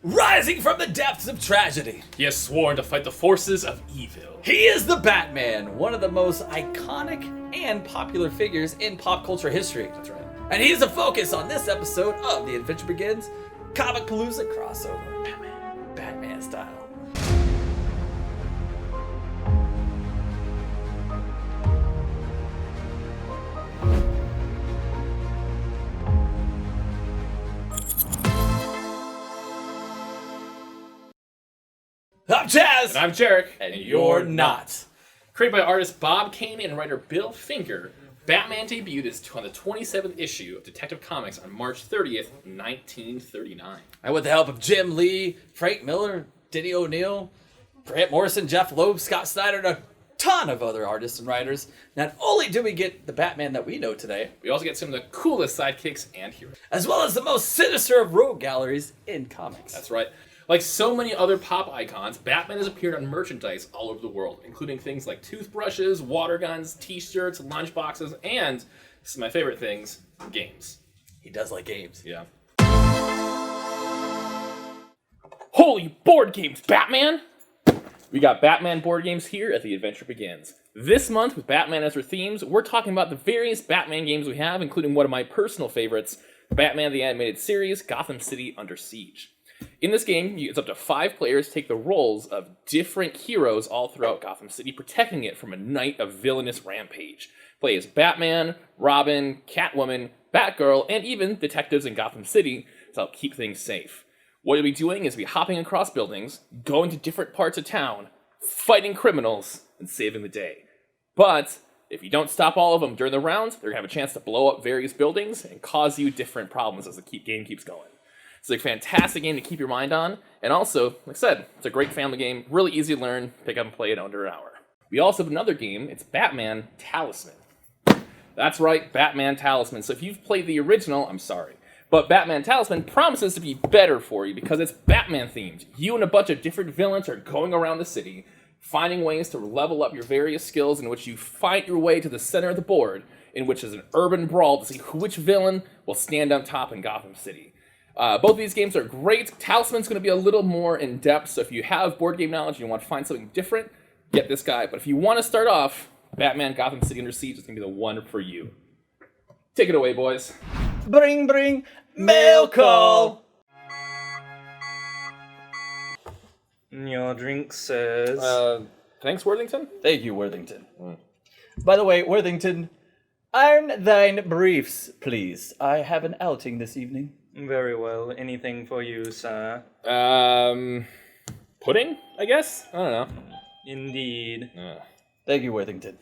Rising from the depths of tragedy, He has sworn to fight the forces of evil. he is the Batman, one of the most iconic and popular figures in pop culture history. That's right. And he's the focus on this episode of The Adventure Begins, Comicpalooza crossover, Batman style. I'm Chaz! And I'm Jarek. And you're not. Created by artist Bob Kane and writer Bill Finger, Batman debuted on the 27th issue of Detective Comics on March 30th, 1939. And with the help of Jim Lee, Frank Miller, Denny O'Neil, Grant Morrison, Jeff Loeb, Scott Snyder, and a ton of other artists and writers, not only do we get the Batman that we know today, We also get some of the coolest sidekicks and heroes. as well as the most sinister of rogue galleries in comics. That's right. Like so many other pop icons, Batman has appeared on merchandise all over the world, including things like toothbrushes, water guns, t-shirts, lunchboxes, and, this is my favorite things, games. He does like games. Yeah. Holy board games, Batman! We got Batman board games here at The Adventure Begins. This month, with Batman as our themes, we're talking about the various Batman games we have, including one of my personal favorites, Batman the Animated Series, Gotham City Under Siege. In this game, it's up to 5 players take the roles of different heroes all throughout Gotham City, protecting it from a night of villainous rampage. Play as Batman, Robin, Catwoman, Batgirl, and even detectives in Gotham City to help keep things safe. What you'll be doing is be hopping across buildings, going to different parts of town, fighting criminals, and saving the day. But if you don't stop all of them during the rounds, they're going to have a chance to blow up various buildings and cause you different problems as the game keeps going. It's a fantastic game to keep your mind on, and also, like I said, it's a great family game, really easy to learn, pick up and play it in under an hour. We also have another game, it's Batman Talisman. That's right, Batman Talisman. So if you've played the original, I'm sorry. But Batman Talisman promises to be better for you because it's Batman themed. You and a bunch of different villains are going around the city, finding ways to level up your various skills in which you fight your way to the center of the board, in which is an urban brawl to see which villain will stand on top in Gotham City. Both of these games are great. Talisman's going to be a little more in-depth, so if you have board game knowledge and you want to find something different, get this guy. But if you want to start off, Batman Gotham City Under Siege is going to be the one for you. Take it away, boys. Bring, mail call! Your drink says... Thanks, Worthington? Thank you, Worthington. By the way, Worthington, iron thine briefs, please. I have an outing this evening. Very well. Anything for you, sir? Pudding, I guess? I don't know. Indeed. Thank you, Worthington.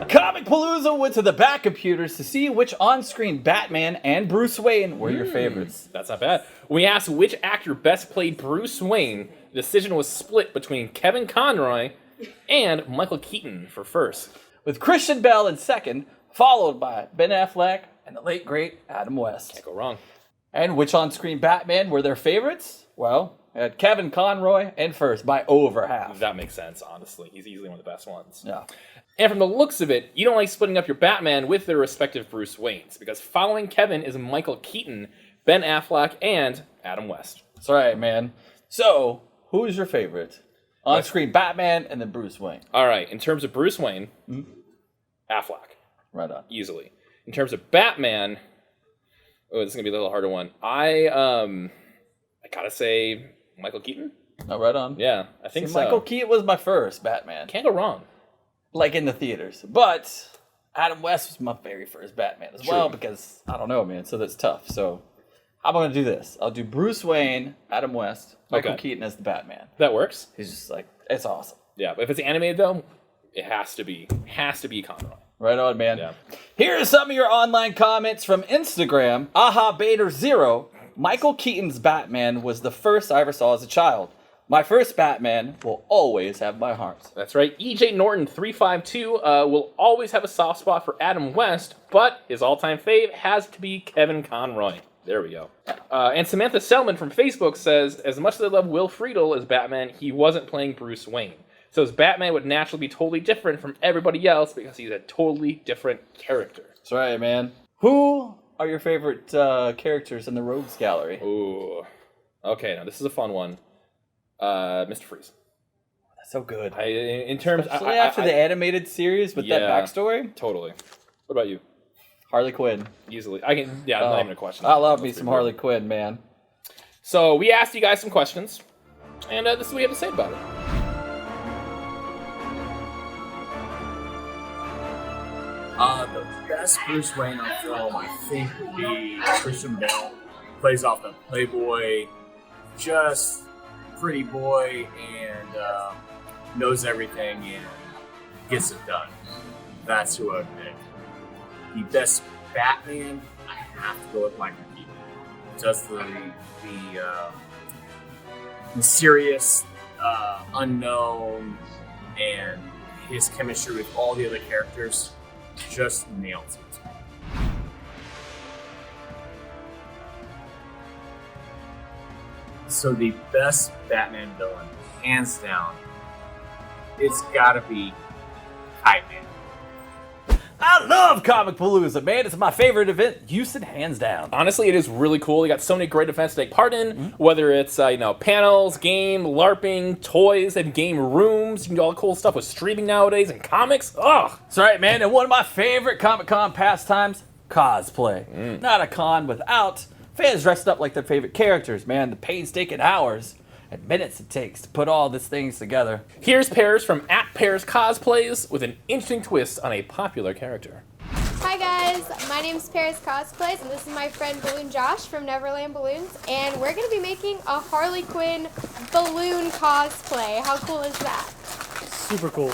Comicpalooza went to the Bat computers to see which on-screen Batman and Bruce Wayne were your favorites. That's not bad. When we asked which actor best played Bruce Wayne, the decision was split between Kevin Conroy and Michael Keaton for first. With Christian Bale in second, followed by Ben Affleck and the late great Adam West. Can't go wrong. And which on-screen Batman were their favorites? Well, we had Kevin Conroy in first by over half. That makes sense, honestly. He's easily one of the best ones. Yeah. And from the looks of it, you don't like splitting up your Batman with their respective Bruce Waynes, because following Kevin is Michael Keaton, Ben Affleck, and Adam West. That's right, man. So, who's your favorite? On-screen Batman and then Bruce Wayne. All right, in terms of Bruce Wayne, Affleck. Right on. Easily. In terms of Batman, this is going to be a little harder one. I gotta say Michael Keaton. Oh, right on. Yeah, I think so. Michael Keaton was my first Batman. Can't go wrong. Like in the theaters. But Adam West was my very first Batman as well, True. because I don't know, man. So that's tough. So how am I going to do this? I'll do Bruce Wayne, Adam West, Michael Keaton as the Batman. That works. He's just like, it's awesome. Yeah, but if it's animated though, it has to be Conroy. Right on, man. Yeah. Here are some of your online comments from Instagram. Aha Bader 0. Michael Keaton's Batman was the first I ever saw as a child. My first Batman will always have my heart. That's right. EJ Norton 352 will always have a soft spot for Adam West, but his all-time fave has to be Kevin Conroy. There we go. And Samantha Selman from Facebook says, as much as I love Will Friedle as Batman, he wasn't playing Bruce Wayne. So his Batman would naturally be totally different from everybody else because he's a totally different character. That's right, man. Who are your favorite characters in the Rogues Gallery? Ooh. Okay, now this is a fun one. Mr. Freeze. That's so good. In terms... Especially after the animated series with that backstory? Totally. What about you? Harley Quinn. Easily. Not even a question. I love me some Harley Quinn, man. So we asked you guys some questions, and this is what we have to say about it. The best Bruce Wayne film, I think, would be Christian Bale. Plays off the playboy, just pretty boy, and knows everything and gets it done. That's who I would pick. The best Batman, I have to go with Michael Keaton. Just the mysterious, unknown, and his chemistry with all the other characters just nails it. So the best Batman villain, hands down, it's gotta be Kite Man. I love Comicpalooza, man. It's my favorite event, Houston, hands down. Honestly, it is really cool. You got so many great events to take part in, whether it's panels, game, LARPing, toys, and game rooms. You can do all the cool stuff with streaming nowadays and comics. Ugh! That's right, man. And one of my favorite Comic-Con pastimes, cosplay. Not a con without fans dressed up like their favorite characters, man. The painstaking hours and minutes it takes to put all these things together. Here's Pears from @PearsCosplays with an interesting twist on a popular character. Hi guys, my name's Paris Cosplays, and this is my friend Balloon Josh from Neverland Balloons, and we're going to be making a Harley Quinn balloon cosplay. How cool is that? Super cool.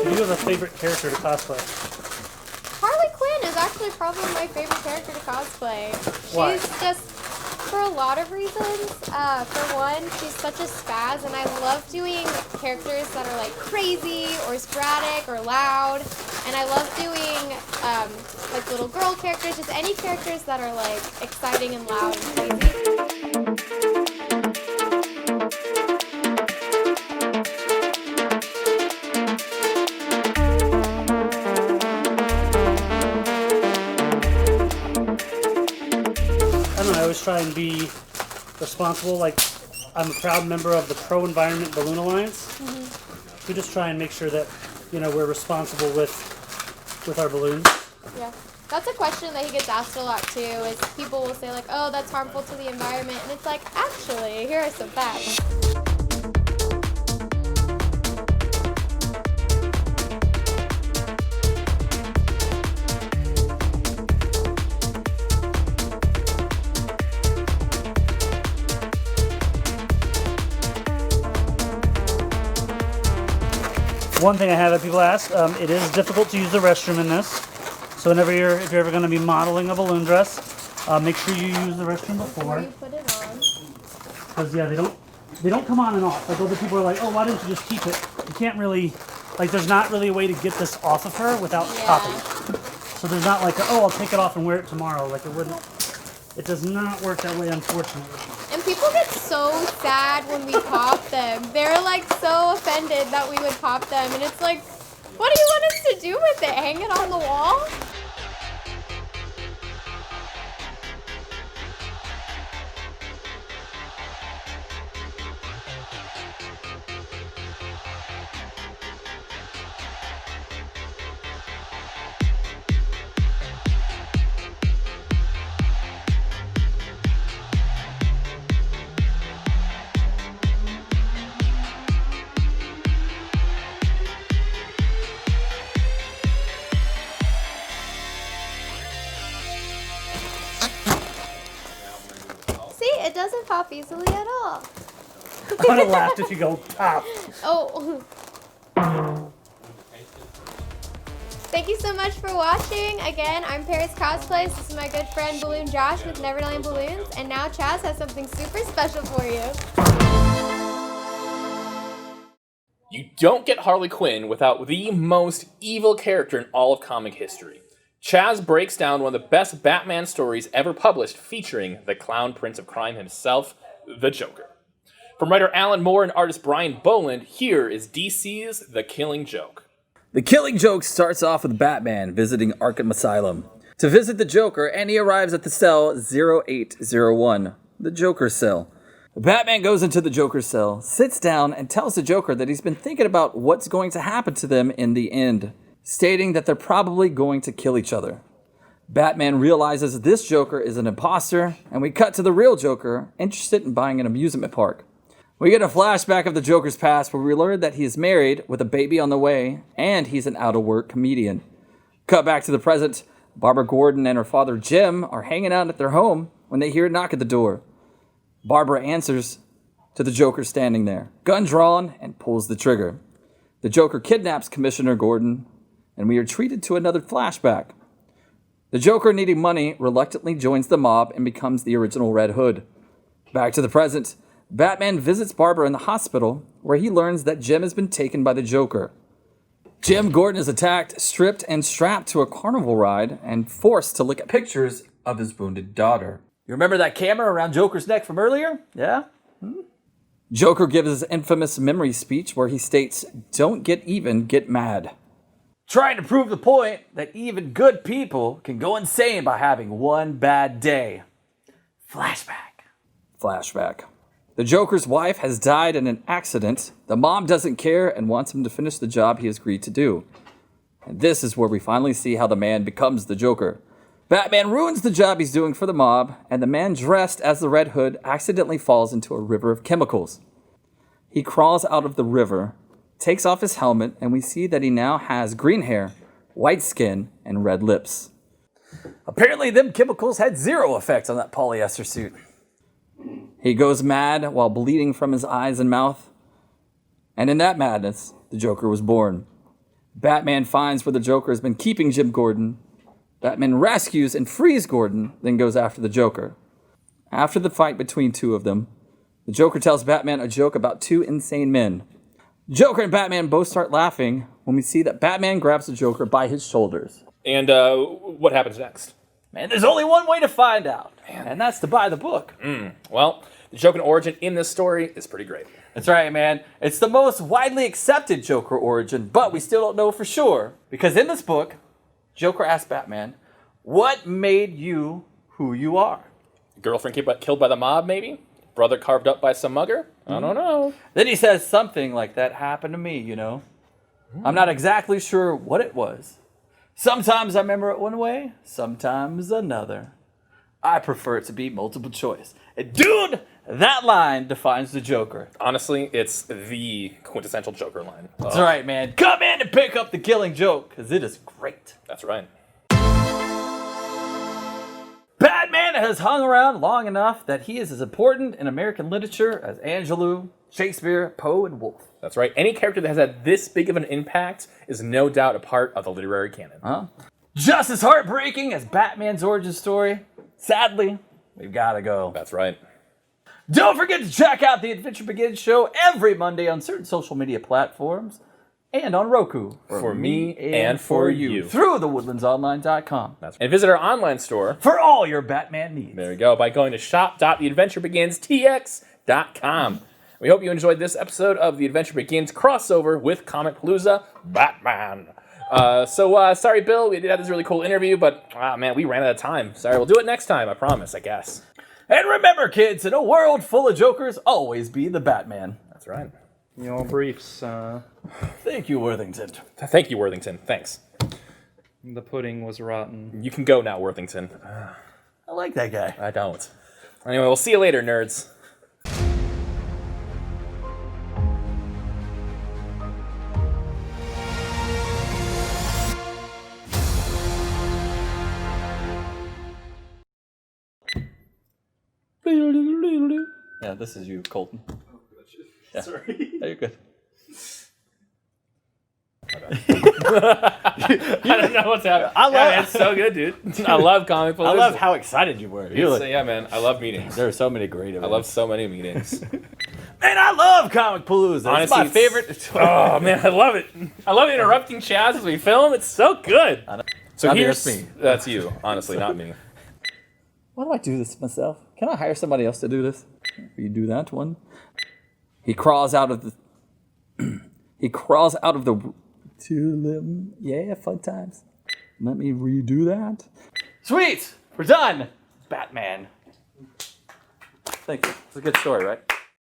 Do you have a favorite character to cosplay? Harley Quinn is actually probably my favorite character to cosplay. Why? She's just, for a lot of reasons. For one, she's such a spaz, and I love doing characters that are like crazy or sporadic or loud. And I love doing like little girl characters, just any characters that are like exciting and loud and crazy. I always try and be responsible. Like, I'm a proud member of the Pro Environment Balloon Alliance. We just try and make sure that, we're responsible with our balloons. Yeah. That's a question that he gets asked a lot too, is people will say like, oh, that's harmful to the environment. And it's like, actually, here are some facts. One thing I have that people ask, it is difficult to use the restroom in this. So if you're ever going to be modeling a balloon dress, make sure you use the restroom before. You put it on. Because they don't come on and off. Like other people are like, oh, why didn't you just keep it? You can't really, there's not really a way to get this off of her without popping. So there's not like, I'll take it off and wear it tomorrow. Like it does not work that way, unfortunately. And people get so sad when we pop them. They're like so offended that we would pop them. And it's like, what do you want us to do with it? Hang it on the wall? It doesn't pop easily at all. I would have laughed if you go pop. Oh. Thank you so much for watching. Again, I'm Paris Cosplays. This is my good friend Balloon Josh with Neverland Balloons. And now Chaz has something super special for you. You don't get Harley Quinn without the most evil character in all of comic history. Chaz breaks down one of the best Batman stories ever published, featuring the clown prince of crime himself, the Joker. From writer Alan Moore and artist Brian Boland, here is DC's The Killing Joke. The Killing Joke starts off with Batman visiting Arkham Asylum to visit the Joker, and he arrives at the cell 0801, the Joker cell. Batman goes into the Joker cell, sits down, and tells the Joker that he's been thinking about what's going to happen to them in the end, stating that they're probably going to kill each other. Batman realizes this Joker is an imposter, and we cut to the real Joker, interested in buying an amusement park. We get a flashback of the Joker's past where we learn that he is married with a baby on the way, and he's an out-of-work comedian. Cut back to the present. Barbara Gordon and her father Jim are hanging out at their home when they hear a knock at the door. Barbara answers to the Joker standing there, gun drawn, and pulls the trigger. The Joker kidnaps Commissioner Gordon, and we are treated to another flashback. The Joker, needing money, reluctantly joins the mob and becomes the original Red Hood. Back to the present, Batman visits Barbara in the hospital, where he learns that Jim has been taken by the Joker. Jim Gordon is attacked, stripped, and strapped to a carnival ride, and forced to look at pictures of his wounded daughter. You remember that camera around Joker's neck from earlier? Yeah? Joker gives his infamous memory speech where he states, "Don't get even, get mad." Trying to prove the point that even good people can go insane by having one bad day. Flashback. The Joker's wife has died in an accident. The mom doesn't care and wants him to finish the job he has agreed to do. And this is where we finally see how the man becomes the Joker. Batman ruins the job he's doing for the mob, and the man dressed as the Red Hood accidentally falls into a river of chemicals. He crawls out of the river, takes off his helmet, and we see that he now has green hair, white skin, and red lips. Apparently, them chemicals had zero effect on that polyester suit. He goes mad while bleeding from his eyes and mouth. And in that madness, the Joker was born. Batman finds where the Joker has been keeping Jim Gordon. Batman rescues and frees Gordon, then goes after the Joker. After the fight between two of them, the Joker tells Batman a joke about two insane men. Joker and Batman both start laughing when we see that Batman grabs the Joker by his shoulders. And what happens next? Man, there's only one way to find out, and that's to buy the book. Well, the Joker origin in this story is pretty great. That's right, man. It's the most widely accepted Joker origin, but we still don't know for sure. Because in this book, Joker asks Batman, "What made you who you are?" Girlfriend killed by the mob, maybe? Brother carved up by some mugger? I don't know. Then he says something like, "That happened to me, you know." I'm not exactly sure what it was. Sometimes I remember it one way, sometimes another. I prefer it to be multiple choice. And dude, that line defines the Joker. Honestly, it's the quintessential Joker line. That's right, man. Come in and pick up The Killing Joke, because it is great. That's right. Batman has hung around long enough that he is as important in American literature as Angelou, Shakespeare, Poe, and Woolf. That's right. Any character that has had this big of an impact is no doubt a part of the literary canon. Just as heartbreaking as Batman's origin story, sadly, we've got to go. That's right. Don't forget to check out the Adventure Begins show every Monday on certain social media platforms and on Roku. For me and for you. Through thewoodlandsonline.com. And visit our online store for all your Batman needs. There we go. By going to shop.theadventurebeginstx.com. We hope you enjoyed this episode of The Adventure Begins crossover with Comicpalooza Batman. Sorry, Bill, we did have this really cool interview, but, man, we ran out of time. Sorry, we'll do it next time, I promise, I guess. And remember, kids, in a world full of Jokers, always be the Batman. That's right. Your briefs, Thank you, Worthington. Thank you, Worthington. Thanks. the pudding was rotten. You can go now, Worthington. I like that guy. I don't. Anyway, we'll see you later, nerds. Yeah, this is you, Colton. Yeah. Sorry. Yeah, you're good. I don't know what's happening. It's so good, dude. I love Comicpalooza. I love how excited you were. Yeah, man. I love meetings. There are so many great events. I love so many meetings. Man, I love Comicpalooza. It's Honestly, my favorite. Oh man, I love it. I love interrupting Chaz as we film. It's so good. So I mean, here's that's me. That's you, honestly, not me. Why do I do this myself? Can I hire somebody else to do this? You do that one. He crawls out of the. He crawls out of the. Yeah, fun times. Let me redo that. Sweet, we're done. Batman. Thank you. It's a good story, right?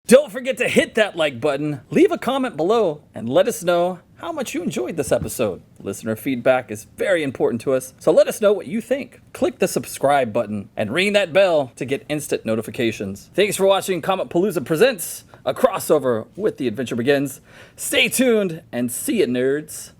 Don't forget to hit that like button, leave a comment below, and let us know how much you enjoyed this episode. Listener feedback is very important to us, so let us know what you think. Click the subscribe button and ring that bell to get instant notifications. Thanks for watching Comicpalooza Presents, a crossover with The Adventure Begins. Stay tuned and see ya, nerds.